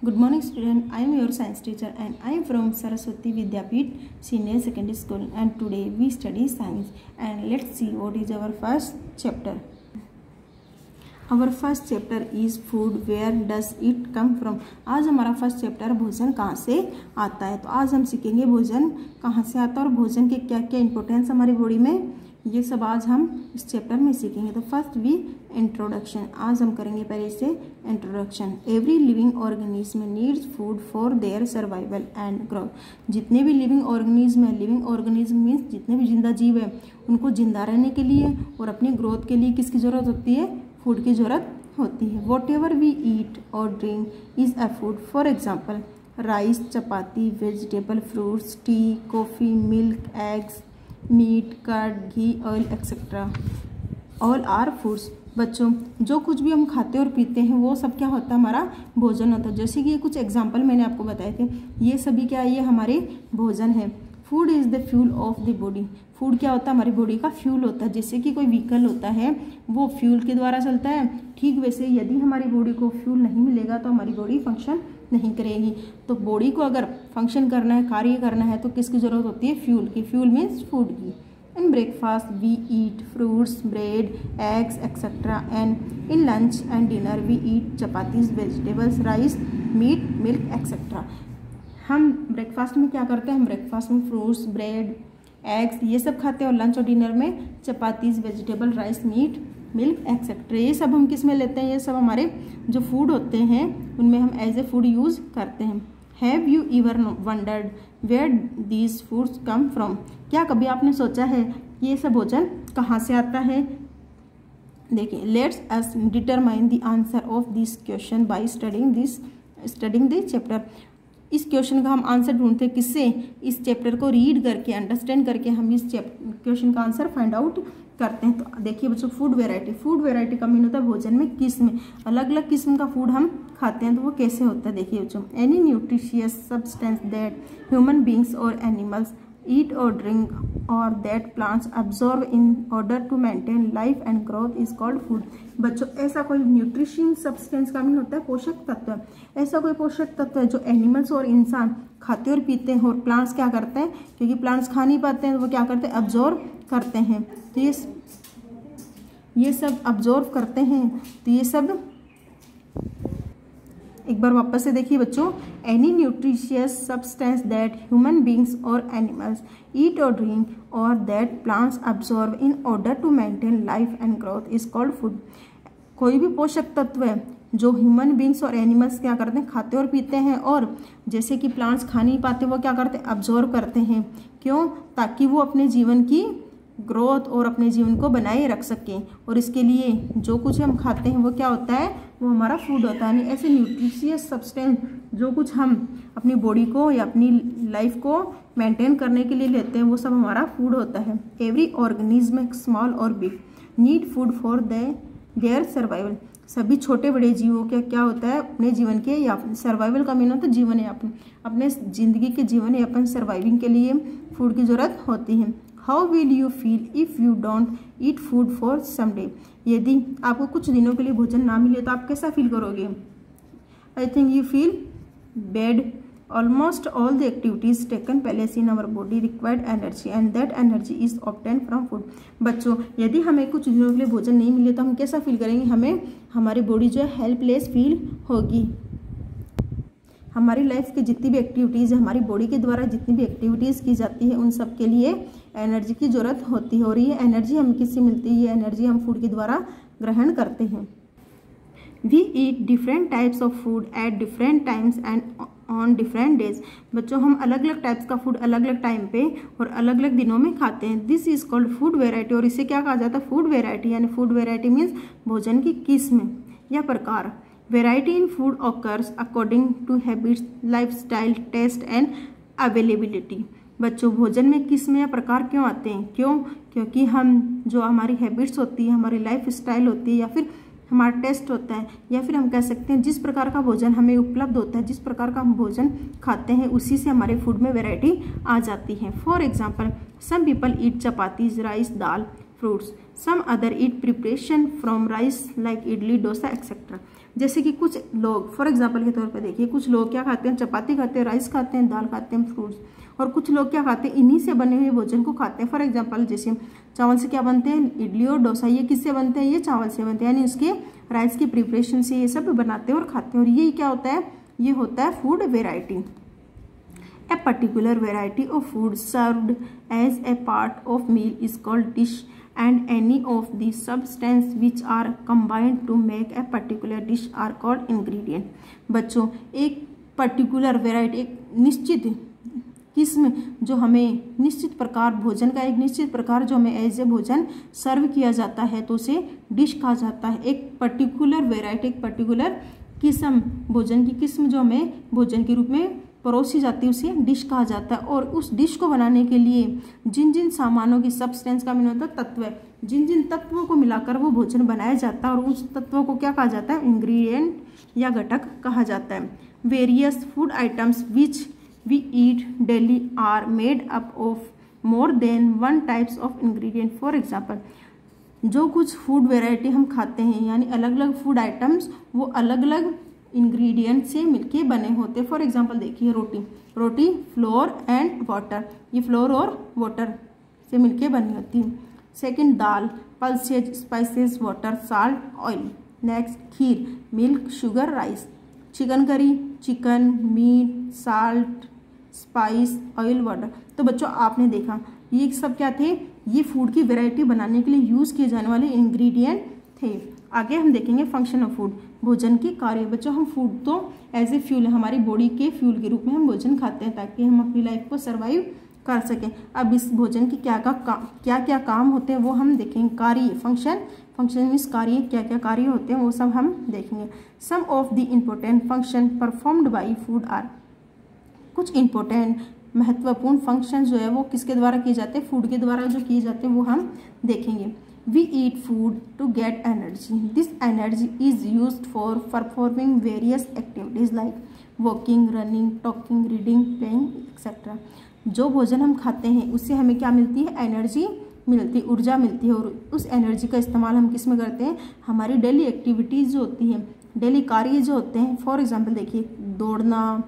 Good morning student, I am your science teacher and I am from Saraswati Vidyapith Senior Secondary School, and today we study science and let's see what is our first chapter. Our first chapter is food. Where does it come from? आज हमारा first chapter भोजन कहाँ से आता है। तो आज हम सीखेंगे भोजन कहाँ से आता है और भोजन के क्या क्या इंपॉर्टेंस हमारी बॉडी में, ये सब आज हम इस चैप्टर में सीखेंगे। तो फर्स्ट भी इंट्रोडक्शन, आज हम करेंगे पहले से introduction. Every living organism needs food for their survival and growth. जितने भी लिविंग ऑर्गेनिज्म है, लिविंग ऑर्गेनिज्म मीन्स जितने भी जिंदा जीव है, उनको जिंदा रहने के लिए और अपनी ग्रोथ के लिए किसकी ज़रूरत होती है? फूड की ज़रूरत होती है। वॉट एवर वी ईट और drink is a food. For example rice, chapati, vegetable, fruits, tea, coffee, milk, eggs, meat, curd, ghee, oil etcetera, all are foods. बच्चों, जो कुछ भी हम खाते और पीते हैं वो सब क्या होता है? हमारा भोजन होता है। जैसे कि ये कुछ एग्जाम्पल मैंने आपको बताए थे, ये सभी क्या है? ये हमारे भोजन है। Food is the fuel of the body. Food क्या होता है? हमारी बॉडी का फ्यूल होता है। जैसे कि कोई व्हीकल होता है वो फ्यूल के द्वारा चलता है, ठीक वैसे यदि हमारी बॉडी को फ्यूल नहीं मिलेगा तो हमारी बॉडी फंक्शन नहीं करेगी। तो बॉडी को अगर फंक्शन करना है, कार्य करना है, तो किसकी ज़रूरत होती है? फ्यूल की। फ्यूल मीन्स फूड की। In breakfast we eat fruits, bread, eggs etcetera, and in lunch and dinner we eat chapatis, vegetables, rice, meat, milk etcetera. हम ब्रेकफास्ट में क्या करते हैं? हम ब्रेकफास्ट में फ्रूट्स, ब्रेड, एग्स ये सब खाते हैं, और लंच और डिनर में chapatis, vegetable, rice, meat, milk etcetera. ये सब हम किस में लेते हैं? ये सब हमारे जो फूड होते हैं उनमें हम एज ए फूड यूज़ करते हैं। Have you ever wondered where these foods come from? क्या कभी आपने सोचा है ये सब भोजन कहाँ से आता है? देखिए, let's us determine the answer of this question by studying this chapter. इस क्वेश्चन का हम आंसर ढूंढते हैं किससे? इस चैप्टर को रीड करके, अंडरस्टैंड करके हम इस क्वेश्चन का आंसर फाइंड आउट करते हैं। तो देखिए बच्चों, फूड वेराइटी। फूड वेराइटी का मीन होता है भोजन में किस्म, अलग अलग किस्म का फूड हम खाते हैं। तो वो कैसे होता है? देखिए बच्चों, any nutritious substance that human beings और animals eat or drink or that plants absorb in order to maintain life and growth is called food। बच्चों, ऐसा कोई न्यूट्रिशन सब्सटेंस का मीन होता है पोषक तत्व। ऐसा कोई पोषक तत्व है जो एनिमल्स और इंसान खाते और पीते हैं, और प्लांट्स क्या करते हैं? क्योंकि प्लांट्स खा नहीं पाते हैं तो वो क्या करते हैं? अब्जॉर्ब करते हैं। तो ये सब अब्जॉर्ब करते हैं। तो ये सब एक बार वापस से देखिए बच्चों, any nutritious substance that human beings और एनिमल्स ईट और ड्रिंक और that plants absorb in order to maintain life and growth is called food. कोई भी पोषक तत्व है जो ह्यूमन बींग्स और एनिमल्स क्या करते हैं? खाते और पीते हैं, और जैसे कि प्लांट्स खा नहीं पाते वो क्या करते हैं? अब्सॉर्ब करते हैं। क्यों? ताकि वो अपने जीवन की ग्रोथ और अपने जीवन को बनाए रख सकें। और इसके लिए जो कुछ हम खाते हैं वो क्या होता है? वो हमारा फूड होता है। यानी ऐसे न्यूट्रिशियस सब्सटेंस जो कुछ हम अपनी बॉडी को या अपनी लाइफ को मेंटेन करने के लिए लेते हैं वो सब हमारा फूड होता है। एवरी ऑर्गेनिज्म स्मॉल और big need food for their survival. सभी छोटे बड़े जीवों के क्या होता है? अपने जीवन के या सर्वाइवल का मीन होता है जीवन यापन। अपने जिंदगी के जीवन यापन सर्वाइविंग के लिए फूड की ज़रूरत होती है। How will you feel if you don't eat food for some day? यदि आपको कुछ दिनों के लिए भोजन ना मिले तो आप कैसा फील करोगे? I think you feel bad. Almost all the activities taken place in our body required energy and that energy is obtain from food. बच्चों, यदि हमें कुछ दिनों के लिए भोजन नहीं मिले तो हम कैसा फील करेंगे? हमें हमारी बॉडी जो है हेल्पलेस फील होगी। हमारी लाइफ की जितनी भी एक्टिविटीज़ है, हमारी बॉडी के द्वारा जितनी भी एक्टिविटीज़ की जाती है उन सब के लिए एनर्जी की ज़रूरत होती है, और ये एनर्जी हमें किससे मिलती है? ये एनर्जी हम फूड के द्वारा ग्रहण करते हैं। We eat different types of food at different times and on different days. बच्चों, हम अलग अलग टाइप्स का फूड अलग अलग टाइम पे और अलग अलग दिनों में खाते हैं। This is called food variety, और इसे क्या कहा जाता है? Food variety. यानी फूड वेराइटी मीन्स भोजन की किस्म या प्रकार। Variety in food occurs according to habits, lifestyle, taste and availability. बच्चों, भोजन में किस्म या प्रकार क्यों आते हैं? क्यों? क्योंकि हम जो हमारी हैबिट्स होती है, हमारी लाइफ स्टाइल होती है, या फिर हमारा टेस्ट होता है, या फिर हम कह सकते हैं जिस प्रकार का भोजन हमें उपलब्ध होता है, जिस प्रकार का हम भोजन खाते हैं उसी से हमारे फूड में वैरायटी आ जाती है। For example some people eat chapatis, rice, dal, fruits. Some other eat preparation from rice like idli, dosa etcetera. जैसे कि कुछ लोग फॉर एग्जांपल के तौर पे देखिए, कुछ लोग क्या खाते हैं, चपाती खाते हैं, राइस खाते हैं, दाल खाते हैं, फ्रूट्स, और कुछ लोग क्या खाते हैं, इन्हीं से बने हुए भोजन को खाते हैं। फॉर एग्जांपल जैसे चावल से क्या बनते हैं, इडली और डोसा, ये किससे बनते हैं, ये चावल से बनते हैं, यानी उसके राइस की प्रिपरेशन से ये सब बनाते हैं और खाते हैं। और ये क्या होता है, ये होता है food variety. A particular variety of food served as a part of meal is called dish, and any of the substances which are combined to make a particular dish are called ingredient। बच्चों, एक particular variety, एक निश्चित किस्म, जो हमें निश्चित प्रकार भोजन का एक निश्चित प्रकार जो हमें एज ए भोजन सर्व किया जाता है तो उसे डिश कहा जाता है। एक पर्टिकुलर वेराइटी, एक पर्टिकुलर किस्म, भोजन की किस्म जो हमें भोजन के रूप में परोसी जाती है उसे डिश कहा जाता है। और उस डिश को बनाने के लिए जिन जिन सामानों की, सब्सटेंस का मीन होता है तत्व, जिन जिन तत्वों को मिलाकर वो भोजन बनाया जाता है और उस तत्वों को क्या कहा जाता है, इंग्रेडिएंट या घटक कहा जाता है। Various food items which we eat daily are made up of more than one types of ingredient. For example, जो कुछ फूड वेराइटी हम खाते हैं, यानी अलग अलग फूड आइटम्स, वो अलग अलग इंग्रेडिएंट से मिलके बने होते हैं। फॉर एग्जांपल देखिए, रोटी फ्लोर एंड वाटर, ये फ्लोर और वाटर से मिलके बनी होती है। Second, dal pulses, spices, water, salt, oil. Next, kheer milk, sugar, rice. Chicken curry, chicken, meat, salt, spice, oil, water. तो बच्चों आपने देखा ये सब क्या थे, ये फूड की वैरायटी बनाने के लिए यूज किए जाने वाले इंग्रेडिएंट थे। आगे हम देखेंगे फंक्शन ऑफ फूड, भोजन की कार्य। बच्चों, हम फूड तो एज ए फ्यूल, हमारी बॉडी के फ्यूल के रूप में हम भोजन खाते हैं ताकि हम अपनी लाइफ को सर्वाइव कर सकें। अब इस भोजन की क्या क्या काम होते हैं वो हम देखेंगे। कार्य, फंक्शन मीन्स कार्य, क्या क्या कार्य होते हैं वो सब हम देखेंगे। Some of the important function performed by food are, कुछ इम्पोर्टेंट महत्वपूर्ण फंक्शन जो है वो किसके द्वारा किए जाते हैं, फूड के द्वारा जो किए जाते हैं वो हम देखेंगे। We eat food to get energy. This energy is used for performing various activities like walking, running, talking, reading, playing, etc. जो भोजन हम खाते हैं उससे हमें क्या मिलती है, एनर्जी मिलती है, ऊर्जा मिलती है। और उस एनर्जी का इस्तेमाल हम किस में करते हैं, हमारी डेली एक्टिविटीज़ जो होती हैं, डेली कार्य जो होते हैं। फॉर एग्जांपल देखिए, दौड़ना,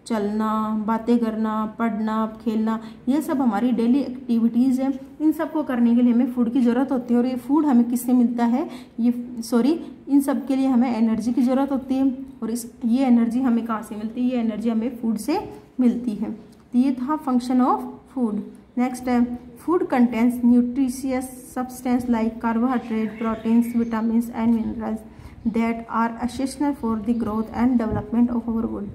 चलना, बातें करना, पढ़ना, खेलना, ये सब हमारी डेली एक्टिविटीज़ है। इन सब को करने के लिए हमें फूड की ज़रूरत होती है। और ये फूड हमें किससे मिलता है, इन सब के लिए हमें एनर्जी की ज़रूरत होती है। और ये एनर्जी हमें कहाँ से मिलती है, ये एनर्जी हमें फूड से मिलती है। तो ये था फंक्शन ऑफ फूड। नेक्स्ट है, food contains nutritious substance like carbohydrate, proteins, vitamins and minerals that are essential for the growth and development of our body.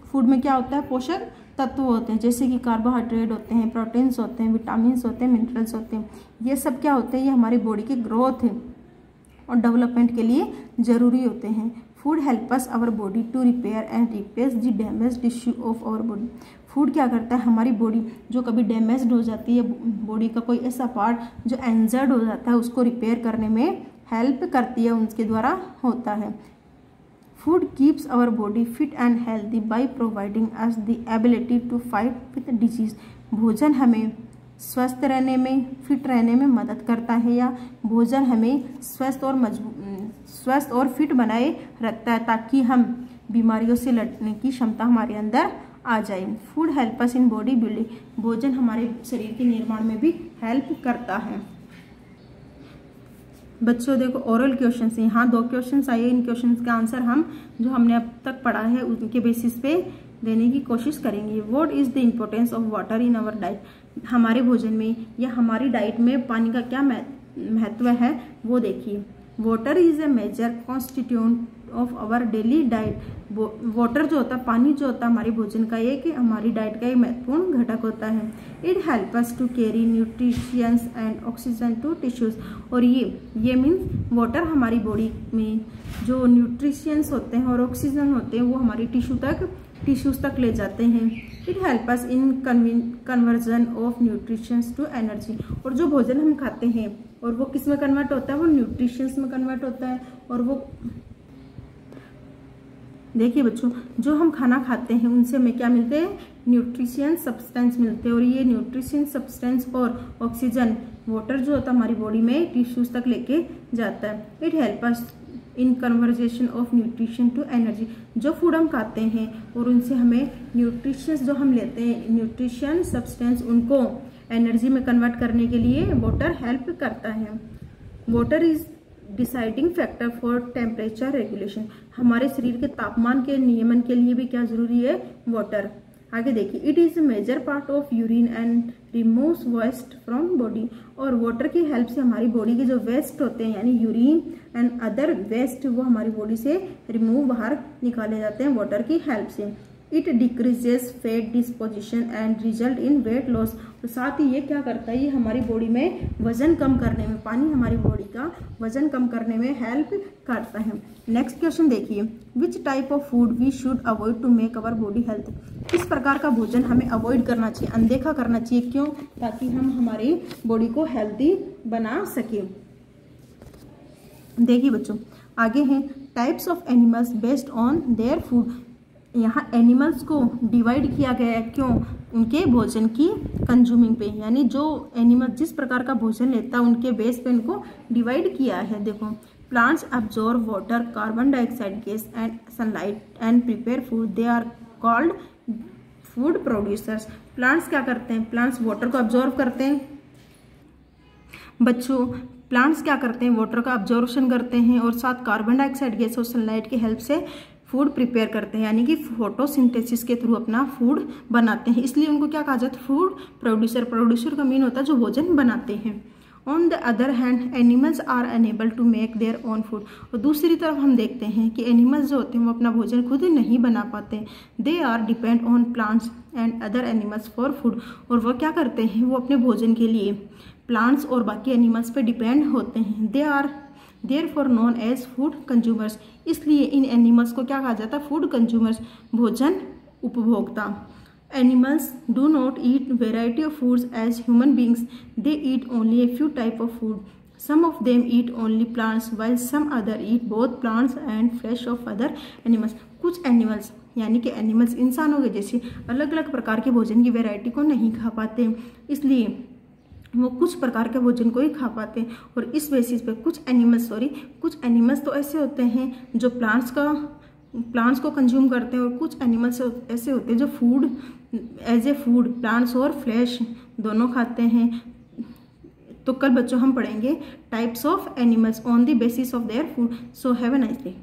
Food में क्या होता है, पोषक तत्व होते हैं, जैसे कि कार्बोहाइड्रेट होते हैं, प्रोटीन्स होते हैं, विटामिन्स होते हैं, मिनरल्स होते हैं। ये सब क्या होते हैं, ये हमारी बॉडी की ग्रोथ है और डेवलपमेंट के लिए ज़रूरी होते हैं। Food help us our body to repair and replace the damage tissue of our body. Food क्या करता है, हमारी बॉडी जो कभी डैमेज्ड हो जाती है, बॉडी का कोई ऐसा पार्ट जो इंजर्ड हो जाता है, उसको रिपेयर करने में हेल्प करती है, उनके द्वारा होता है। Food keeps our body fit and healthy by providing us the ability to fight with disease. भोजन हमें स्वस्थ रहने में, फिट रहने में मदद करता है, या भोजन हमें स्वस्थ और फिट बनाए रखता है ताकि हम बीमारियों से लड़ने की क्षमता हमारे अंदर आ जाए। Food help us in body building, भोजन हमारे शरीर के निर्माण में भी हेल्प करता है। बच्चों देखो, ओरल क्वेश्चंस हैं, यहाँ 2 क्वेश्चंस आए। इन क्वेश्चंस का आंसर हम जो हमने अब तक पढ़ा है उनके बेसिस पे देने की कोशिश करेंगे। What is the importance of water in our diet, हमारे भोजन में या हमारी डाइट में पानी का क्या महत्व है वो देखिए। Water is a major constituent of our daily diet. Water जो होता है, पानी जो होता है हमारे भोजन का एक, हमारी डाइट का एक महत्वपूर्ण घटक होता है। It help us to carry nutritions and oxygen to tissues. और ये मीन्स वाटर हमारी बॉडी में जो न्यूट्रिशंस होते हैं और ऑक्सीजन होते हैं वो हमारी टिश्यूज तक ले जाते हैं। It help us in conversion of nutritions to energy. और जो भोजन हम खाते हैं और वो किस में कन्वर्ट होता है, वो न्यूट्रिशंस में कन्वर्ट होता है। और वो देखिए बच्चों, जो हम खाना खाते हैं उनसे हमें क्या मिलते हैं, न्यूट्रिशन सब्सटेंस मिलते हैं। और ये न्यूट्रिशन सब्सटेंस और ऑक्सीजन, वाटर जो होता है हमारी बॉडी में टिश्यूज तक लेके जाता है। It help us in conversation of nutrition to energy. जो फूड हम खाते हैं और उनसे हमें न्यूट्रिशंस जो हम लेते हैं, न्यूट्रिशन सब्सटेंस, उनको एनर्जी में कन्वर्ट करने के लिए वाटर हेल्प करता है। Water is deciding factor for temperature regulation. हमारे शरीर के तापमान के नियमन के लिए भी क्या जरूरी है? वाटर। आगे देखिए, it is major part of urine and removes waste from body. और वाटर की हेल्प से हमारी बॉडी के जो वेस्ट होते हैं यानी यूरिन एंड अदर वेस्ट, वो हमारी बॉडी से रिमूव बाहर निकाले जाते हैं वाटर की हेल्प से। It decreases fat disposition and result in weight loss. तो साथ ही ये क्या करता है, ये हमारी बॉडी में वजन कम करने में, पानी हमारी बॉडी का वजन कम करने में हेल्प करता है। नेक्स्ट क्वेश्चन देखिए, which type of food we should avoid to make our body health. किस प्रकार का भोजन हमें अवॉइड करना चाहिए, अनदेखा करना चाहिए, क्यों? ताकि हम हमारी बॉडी को हेल्दी बना सके। देखिए बच्चों, आगे हैं types of animals based on their food. यहाँ एनिमल्स को डिवाइड किया गया है, क्यों? उनके भोजन की कंज्यूमिंग पे, यानी जो एनिमल जिस प्रकार का भोजन लेता है उनके बेस पे उनको डिवाइड किया है। देखो, plants absorb water, carbon dioxide gas and sunlight and prepare food, they are called food producers. Plants क्या करते हैं? प्लांट्स वाटर को अब्जॉर्ब करते हैं। बच्चों, प्लांट्स क्या करते हैं? वाटर का अब्जॉर्प्शन करते हैं और साथ कार्बन डाइऑक्साइड गैस और सनलाइट की हेल्प से फूड प्रिपेयर करते हैं, यानी कि फोटोसिंथेसिस के थ्रू अपना फूड बनाते हैं। इसलिए उनको क्या कहा जाता है? Food producer. प्रोड्यूसर का मीन होता है जो भोजन बनाते हैं। On the other hand animals are unable to make their own food. और दूसरी तरफ हम देखते हैं कि एनिमल्स जो होते हैं वो अपना भोजन खुद नहीं बना पाते। They are depend on plants and other animals for food. और वो क्या करते हैं? वो अपने भोजन के लिए प्लांट्स और बाकी एनिमल्स पे डिपेंड होते हैं। They are therefore known as food consumers. इसलिए इन एनिमल्स को क्या कहा जाता है? फूड कंज्यूमर्स, भोजन उपभोक्ता। Animals do not eat variety of foods as human beings, they eat only a few type of food. Some of them eat only plants while some other eat both plants and flesh of other animals. कुछ animals यानी कि animals इंसानों के जैसे अलग अलग प्रकार के भोजन की वेराइटी को नहीं खा पाते, इसलिए वो कुछ प्रकार के भोजन को ही खा पाते हैं। और इस बेसिस पे कुछ एनिमल्स तो ऐसे होते हैं जो प्लांट्स को कंज्यूम करते हैं और कुछ एनिमल्स ऐसे होते हैं जो food as a food plants और फ्लैश दोनों खाते हैं। तो कल बच्चों हम पढ़ेंगे types of animals on the basis of their food. So have a nice day.